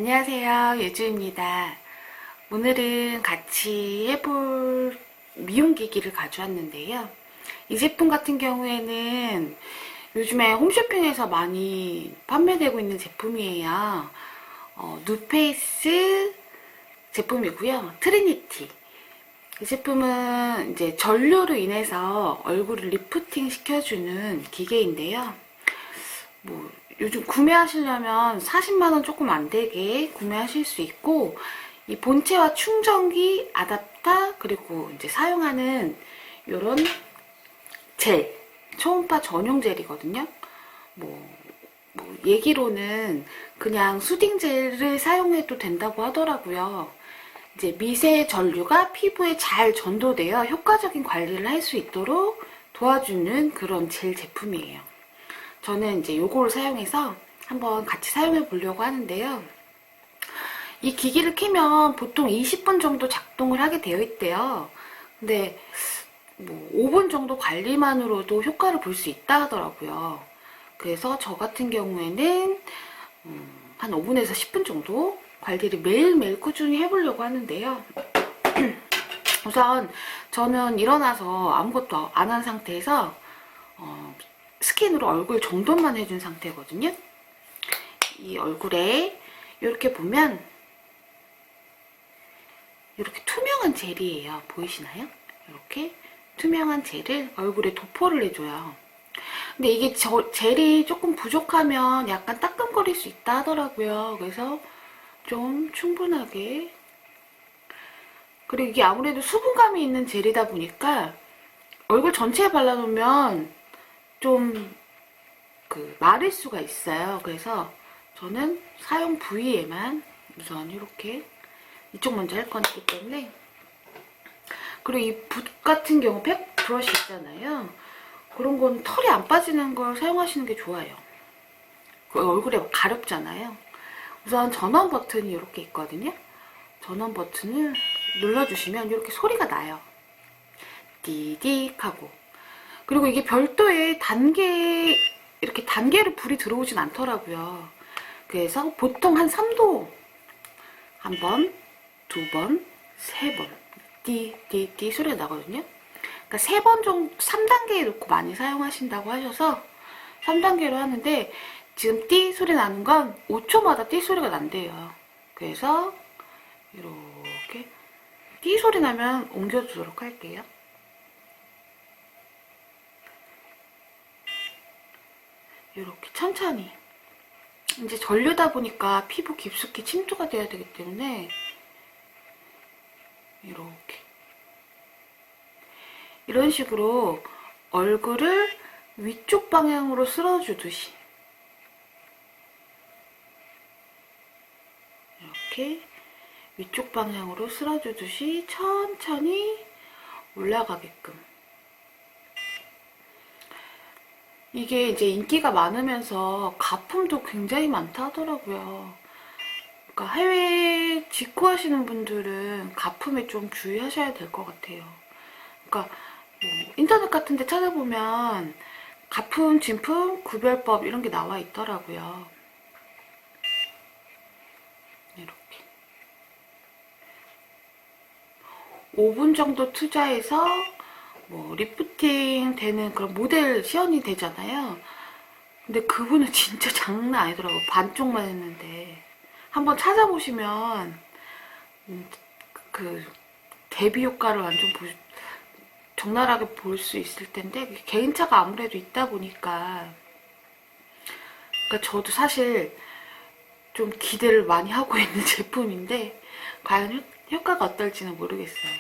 안녕하세요, 예주입니다. 오늘은 같이 해볼 미용기기를 가져왔는데요. 이 제품 같은 경우에는 요즘에 홈쇼핑에서 많이 판매되고 있는 제품이에요. 누페이스 제품이고요. 트리니티. 이 제품은 이제 전류로 인해서 얼굴을 리프팅 시켜주는 기계인데요. 요즘 구매하시려면 40만원 조금 안 되게 구매하실 수 있고, 이 본체와 충전기, 아답터, 그리고 이제 사용하는 요런 젤, 초음파 전용 젤이거든요. 얘기로는 그냥 수딩 젤을 사용해도 된다고 하더라고요. 이제 미세 전류가 피부에 잘 전도되어 효과적인 관리를 할 수 있도록 도와주는 그런 젤 제품이에요. 저는 이제 요거를 사용해서 한번 같이 사용해 보려고 하는데요. 이 기기를 켜면 보통 20분 정도 작동을 하게 되어 있대요. 근데 5분 정도 관리만으로도 효과를 볼 수 있다 하더라고요. 그래서 저 같은 경우에는 한 5분에서 10분 정도 관리를 매일매일 꾸준히 해보려고 하는데요. 우선 저는 일어나서 아무것도 안 한 상태에서 스킨으로 얼굴 정돈만 해준 상태거든요. 이 얼굴에 이렇게 보면 이렇게 투명한 젤이에요. 보이시나요? 이렇게 투명한 젤을 얼굴에 도포를 해줘요. 근데 이게 젤이 조금 부족하면 약간 따끔거릴 수 있다 하더라고요. 그래서 좀 충분하게, 그리고 이게 아무래도 수분감이 있는 젤이다 보니까 얼굴 전체에 발라놓으면 좀 마를 수가 있어요. 그래서 저는 사용 부위에만 우선 이렇게 이쪽 먼저 할 거기 때문에. 그리고 이 붓 같은 경우 팩 브러쉬 있잖아요. 그런 건 털이 안 빠지는 걸 사용하시는 게 좋아요. 얼굴에 가렵잖아요. 우선 전원 버튼이 이렇게 있거든요. 전원 버튼을 눌러주시면 이렇게 소리가 나요. 띠딕 하고. 그리고 이게 별도의 이렇게 단계로 불이 들어오진 않더라고요. 그래서 보통 한 3도 한 번, 두 번, 세 번 띠띠띠 소리가 나거든요. 그러니까 3번 정도, 3단계에 놓고 많이 사용하신다고 하셔서 3단계로 하는데, 지금 띠 소리 나는 건 5초마다 띠 소리가 난대요. 그래서 이렇게 띠 소리 나면 옮겨주도록 할게요. 이렇게 천천히. 이제 전류다 보니까 피부 깊숙이 침투가 돼야 되기 때문에 이렇게 이런 식으로 얼굴을 위쪽 방향으로 쓸어주듯이 이렇게 위쪽 방향으로 쓸어주듯이 천천히 올라가게끔. 이게 이제 인기가 많으면서 가품도 굉장히 많다 하더라고요. 그러니까 해외 직구하시는 분들은 가품에 좀 주의하셔야 될 것 같아요. 그러니까 인터넷 같은 데 찾아보면 가품, 진품, 구별법 이런 게 나와 있더라고요. 이렇게 5분 정도 투자해서 리프팅 되는 그런 모델 시연이 되잖아요. 근데 그분은 진짜 장난 아니더라고요. 반쪽만 했는데. 한번 찾아보시면 그 대비 효과를 완전 적나라하게 볼 수 있을 텐데, 개인차가 아무래도 있다 보니까. 그러니까 저도 사실 좀 기대를 많이 하고 있는 제품인데 과연 효과가 어떨지는 모르겠어요.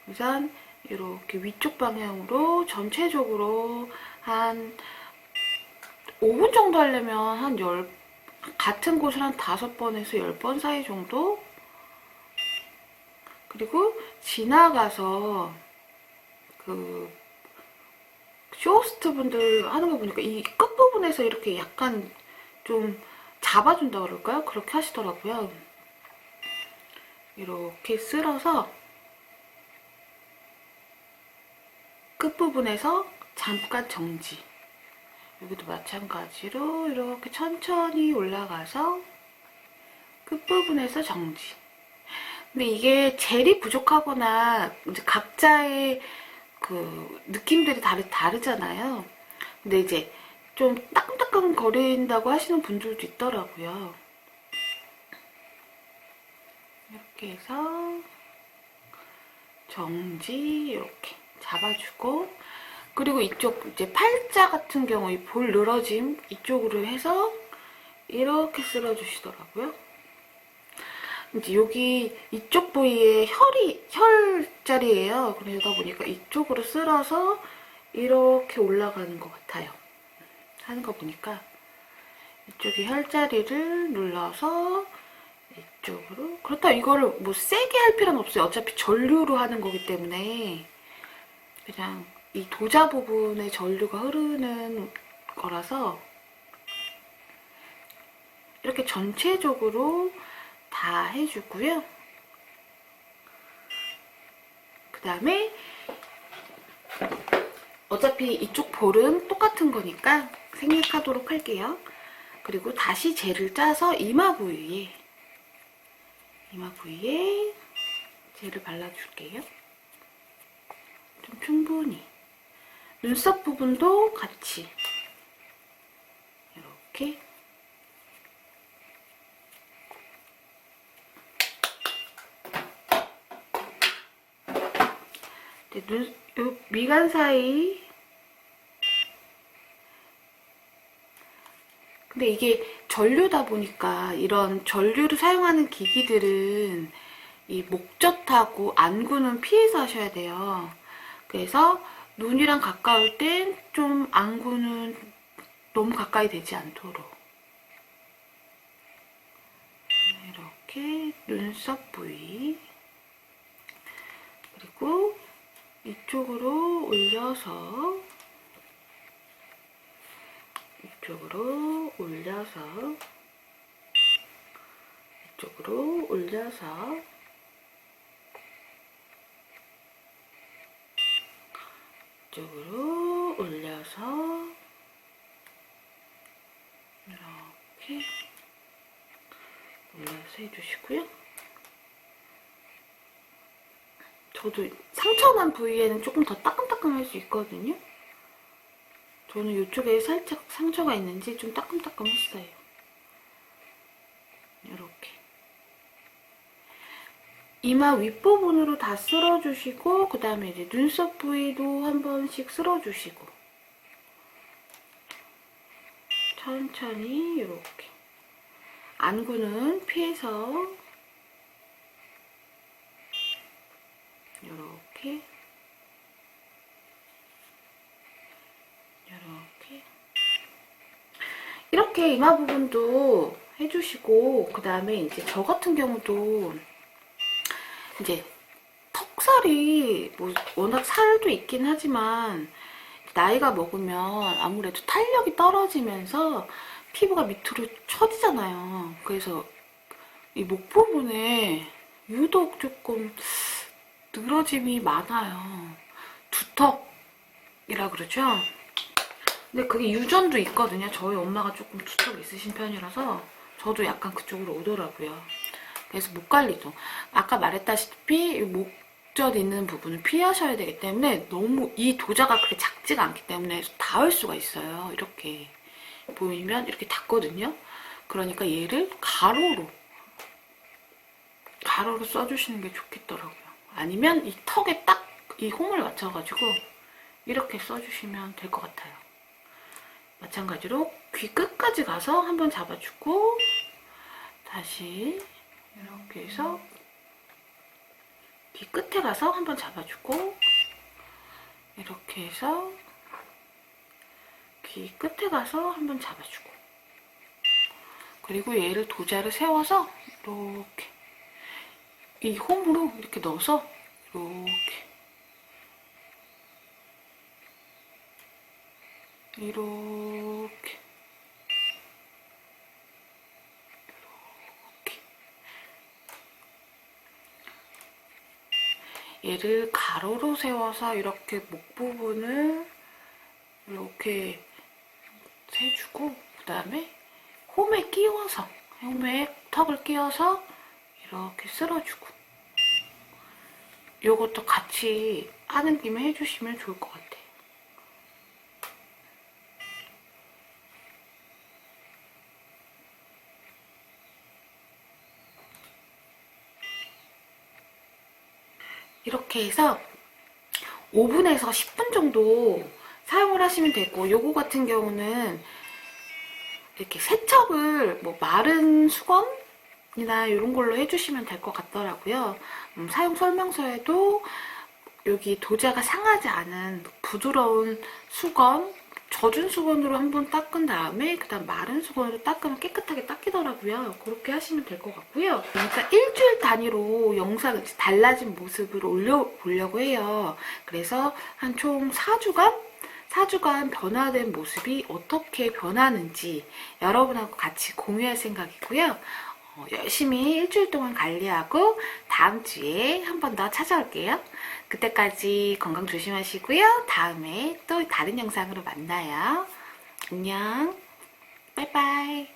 우선 이렇게 위쪽 방향으로 전체적으로 한 5분 정도 하려면 같은 곳을 한 5번에서 10번 사이 정도. 그리고 지나가서 쇼호스트 분들 하는 거 보니까 이 끝부분에서 이렇게 약간 좀 잡아준다 그럴까요? 그렇게 하시더라고요. 이렇게 쓸어서 끝부분에서 잠깐 정지. 여기도 마찬가지로 이렇게 천천히 올라가서 끝부분에서 정지. 근데 이게 젤이 부족하거나 이제 각자의 그 느낌들이 다르잖아요. 근데 이제 좀 따끔따끔 거린다고 하시는 분들도 있더라고요. 이렇게 해서 정지 이렇게 잡아주고, 그리고 이쪽 이제 팔자 같은 경우 이 볼 늘어짐 이쪽으로 해서 이렇게 쓸어주시더라고요. 이제 여기 이쪽 부위에 혈자리예요. 그러다 보니까 이쪽으로 쓸어서 이렇게 올라가는 것 같아요. 하는 거 보니까 이쪽에 혈자리를 눌러서 이쪽으로. 그렇다 이거를 뭐 세게 할 필요는 없어요. 어차피 전류로 하는 거기 때문에 그냥 이 도자 부분에 전류가 흐르는 거라서 이렇게 전체적으로 다 해주고요. 그 다음에 어차피 이쪽 볼은 똑같은 거니까 생략하도록 할게요. 그리고 다시 젤을 짜서 이마 부위에 젤을 발라줄게요. 좀 충분히. 눈썹 부분도 같이 이렇게. 요 미간 사이. 근데 이게 전류다 보니까 이런 전류를 사용하는 기기들은 이 목젖하고 안구는 피해서 하셔야 돼요. 그래서 눈이랑 가까울 땐 좀 안구는 너무 가까이 되지 않도록 이렇게 눈썹 부위, 그리고 이쪽으로 올려서 이쪽으로 올려서 이쪽으로 올려서 이쪽으로 올려서 이렇게 올려서 해주시고요. 저도 상처난 부위에는 조금 더 따끔따끔할 수 있거든요. 저는 이쪽에 살짝 상처가 있는지 좀 따끔따끔했어요. 이렇게 이마 윗부분으로 다 쓸어주시고, 그 다음에 이제 눈썹 부위도 한 번씩 쓸어주시고, 천천히 이렇게 안구는 피해서 이렇게 이렇게 이마 부분도 해주시고, 그 다음에 이제 저 같은 경우도 이제 턱살이 뭐 워낙 살도 있긴 하지만 나이가 먹으면 아무래도 탄력이 떨어지면서 피부가 밑으로 처지잖아요. 그래서 이 목 부분에 유독 조금 늘어짐이 많아요. 두턱이라 그러죠? 근데 그게 유전도 있거든요. 저희 엄마가 조금 두턱 있으신 편이라서 저도 약간 그쪽으로 오더라고요. 그래서 목 관리도 아까 말했다시피 목젖 있는 부분을 피하셔야 되기 때문에 너무 이 도자가 그렇게 작지가 않기 때문에 닿을 수가 있어요. 이렇게 보이면 이렇게 닿거든요. 그러니까 얘를 가로로 써주시는 게 좋겠더라고요. 아니면 이 턱에 딱 이 홈을 맞춰가지고 이렇게 써주시면 될 것 같아요. 마찬가지로 귀 끝까지 가서 한번 잡아주고, 다시 이렇게 해서 귀 끝에 가서 한번 잡아주고, 이렇게 해서 귀 끝에 가서 한번 잡아주고, 그리고 얘를 도자를 세워서 이렇게 이 홈으로 이렇게 넣어서 이렇게 얘를 가로로 세워서 이렇게 목 부분을 이렇게 세주고, 그 다음에 홈에 끼워서, 홈에 턱을 끼워서 이렇게 쓸어주고, 요것도 같이 하는 김에 해주시면 좋을 것 같아요. 이렇게 해서 5분에서 10분 정도 사용을 하시면 되고, 요거 같은 경우는 이렇게 세척을 뭐 마른 수건이나 이런 걸로 해주시면 될 것 같더라고요. 사용 설명서에도 여기 도자가 상하지 않은 부드러운 수건, 젖은 수건으로 한번 닦은 다음에 그 다음 마른 수건으로 닦으면 깨끗하게 닦이더라고요. 그렇게 하시면 될 것 같고요. 그러니까 일주일 단위로 영상 달라진 모습을 올려보려고 해요. 그래서 한 총 4주간 변화된 모습이 어떻게 변하는지 여러분하고 같이 공유할 생각이고요. 열심히 일주일 동안 관리하고 다음 주에 한 번 더 찾아올게요. 그때까지 건강 조심하시고요. 다음에 또 다른 영상으로 만나요. 안녕. 빠이빠이.